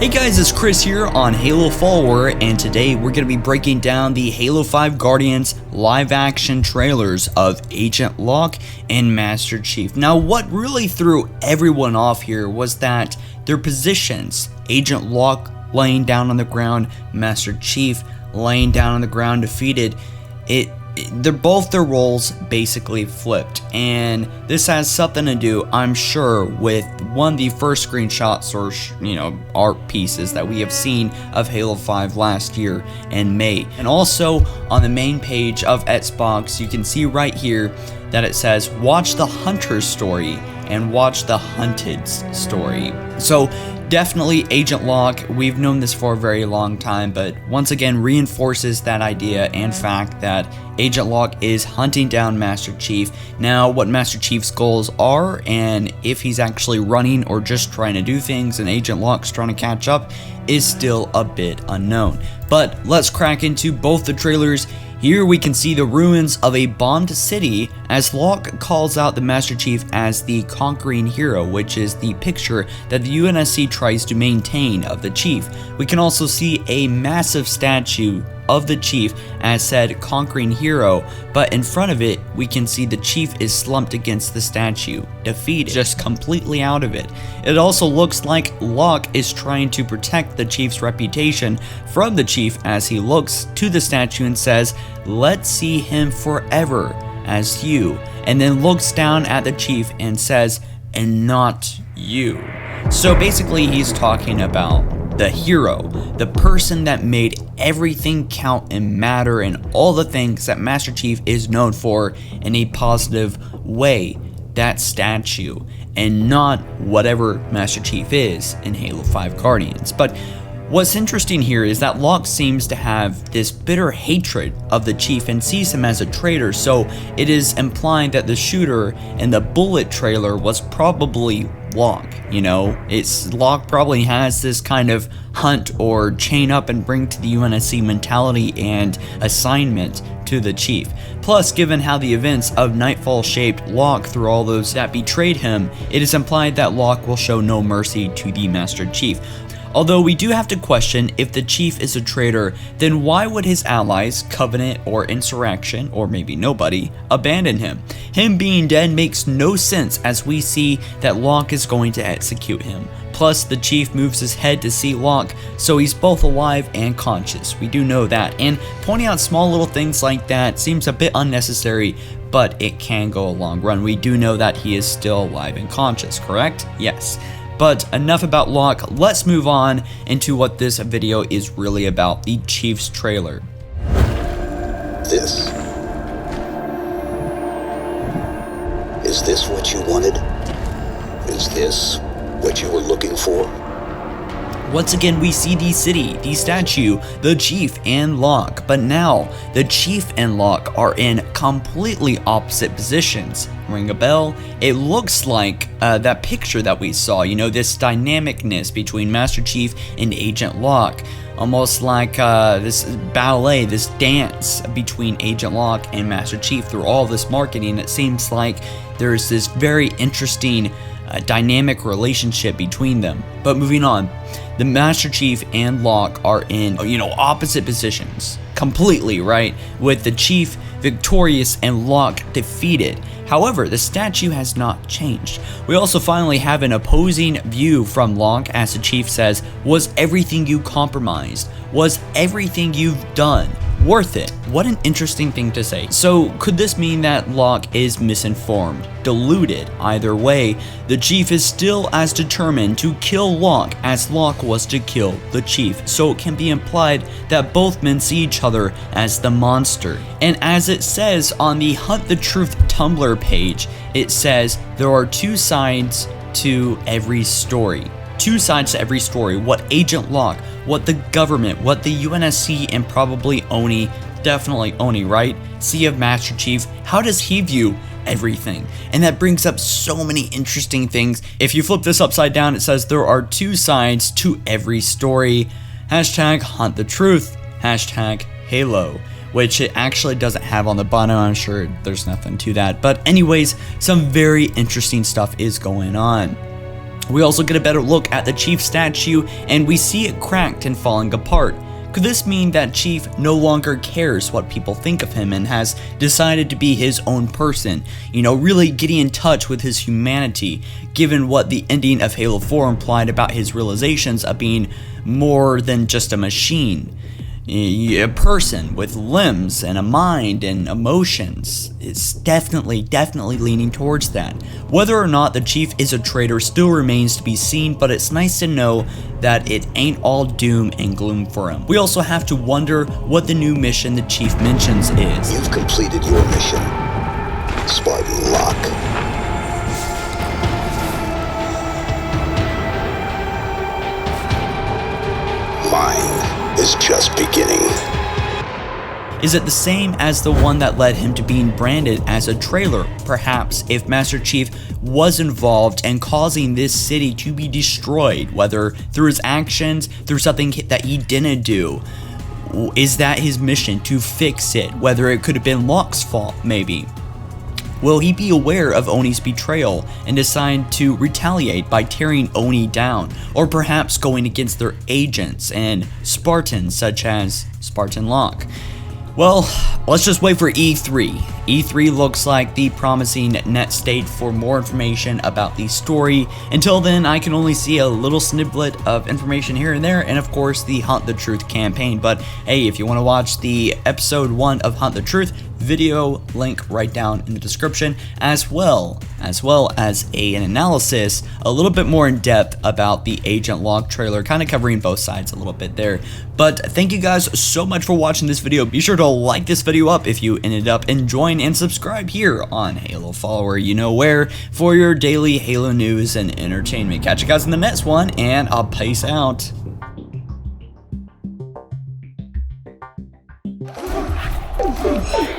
Hey guys, it's Chris here on HaloFollower, and today we're going to be breaking down the Halo 5 Guardians live action trailers of Agent Locke and Master Chief. Now, what really threw everyone off here was that their positions, Agent Locke laying down on the ground, Master Chief laying down on the ground defeated, they're both their roles basically flipped, and this has something to do, I'm sure, with one of the first screenshots or art pieces that we have seen of Halo 5 last year in May. And also on the main page of Xbox, you can see right here that it says watch the Hunter's story and watch the Hunted's story. So definitely Agent Locke, we've known this for a very long time, but once again reinforces that idea and fact that Agent Locke is hunting down Master Chief. Now, what Master Chief's goals are, and if he's actually running or just trying to do things and Agent Locke's trying to catch up, is still a bit unknown. But let's crack into both the trailers. Here we can see the ruins of a bombed city as Locke calls out the Master Chief as the conquering hero, which is the picture that the UNSC tries to maintain of the Chief. We can also see a massive statue of the Chief as said conquering hero, but in front of it we can see the Chief is slumped against the statue, defeated, just completely out of it. It also looks like Locke is trying to protect the Chief's reputation from the Chief as he looks to the statue and says, "Let's see him forever as you," and then looks down at the Chief and says, "And not you." So basically he's talking about the hero, the person that made everything count and matter and all the things that Master Chief is known for in a positive way, that statue, and not whatever Master Chief is in Halo 5 Guardians. But what's interesting here is that Locke seems to have this bitter hatred of the Chief and sees him as a traitor, so it is implying that the shooter in the Bullet trailer was probably Locke. Locke probably has this kind of hunt or chain up and bring to the UNSC mentality and assignment to the Chief. Plus, given how the events of Nightfall shaped Locke through all those that betrayed him, it is implied that Locke will show no mercy to the Master Chief. Although we do have to question, if the Chief is a traitor, then why would his allies, Covenant or Insurrection, or maybe nobody, abandon him? Him being dead makes no sense as we see that Locke is going to execute him. Plus, the Chief moves his head to see Locke, so he's both alive and conscious. We do know that, and pointing out small little things like that seems a bit unnecessary, but it can go a long run. We do know that he is still alive and conscious, correct? Yes. But enough about Locke, let's move on into what this video is really about, the Chief's trailer. Is this what you wanted? Is this what you were looking for? Once again, we see the city, the statue, the Chief, and Locke, but now the Chief and Locke are in completely opposite positions. Ring a bell? It looks like that picture that we saw, this dynamicness between Master Chief and Agent Locke. Almost like this ballet, this dance between Agent Locke and Master Chief through all this marketing. It seems like there's this very interesting dynamic relationship between them. But moving on, the Master Chief and Locke are in, opposite positions. Completely, right? With the Chief victorious and Locke defeated. However, the statue has not changed. We also finally have an opposing view from Locke as the Chief says, "Was everything you compromised? Was everything you've done worth it?" What an interesting thing to say. So could this mean that Locke is misinformed, deluded? Either way, the Chief is still as determined to kill Locke as Locke was to kill the Chief. So it can be implied that both men see each other as the monster. And as it says on the Hunt the Truth Tumblr page, it says there are two sides to every story. Two sides to every story. What Agent Locke, what the government, what the UNSC, and probably Oni, definitely Oni, right? See of Master Chief, how does he view everything? And that brings up so many interesting things. If you flip this upside down, it says there are two sides to every story. Hashtag Hunt the Truth, hashtag Halo, which it actually doesn't have on the bottom. I'm sure there's nothing to that. But anyways, some very interesting stuff is going on. We also get a better look at the Chief statue, and we see it cracked and falling apart. Could this mean that Chief no longer cares what people think of him and has decided to be his own person? You know, really getting in touch with his humanity, given what the ending of Halo 4 implied about his realizations of being more than just a machine. A person with limbs and a mind and emotions. It's definitely leaning towards that. Whether or not the Chief is a traitor still remains to be seen, but it's nice to know that it ain't all doom and gloom for him. We also have to wonder what the new mission the Chief mentions is. You've completed your mission, Spartan Locke. Mine is just beginning. Is it the same as the one that led him to being branded as a traitor? Perhaps if Master Chief was involved and causing this city to be destroyed, whether through his actions, through something that he didn't do. Is that his mission, to fix it? Whether it could have been Locke's fault, maybe. Will he be aware of Oni's betrayal and decide to retaliate by tearing Oni down, or perhaps going against their agents and Spartans such as Spartan Locke? Well, let's just wait for E3. E3 looks like the promising next state for more information about the story. Until then, I can only see a little snippet of information here and there, and of course the Hunt the Truth campaign. But hey, if you want to watch the episode 1 of Hunt the Truth, video link right down in the description, as well as an analysis a little bit more in depth about the Agent Locke trailer, kind of covering both sides a little bit there. But thank you guys so much for watching this video. Be sure to like this video up if you ended up enjoying, and subscribe here on HaloFollower, you know where, for your daily Halo news and entertainment. Catch you guys in the next one, and I'll peace out. Hey!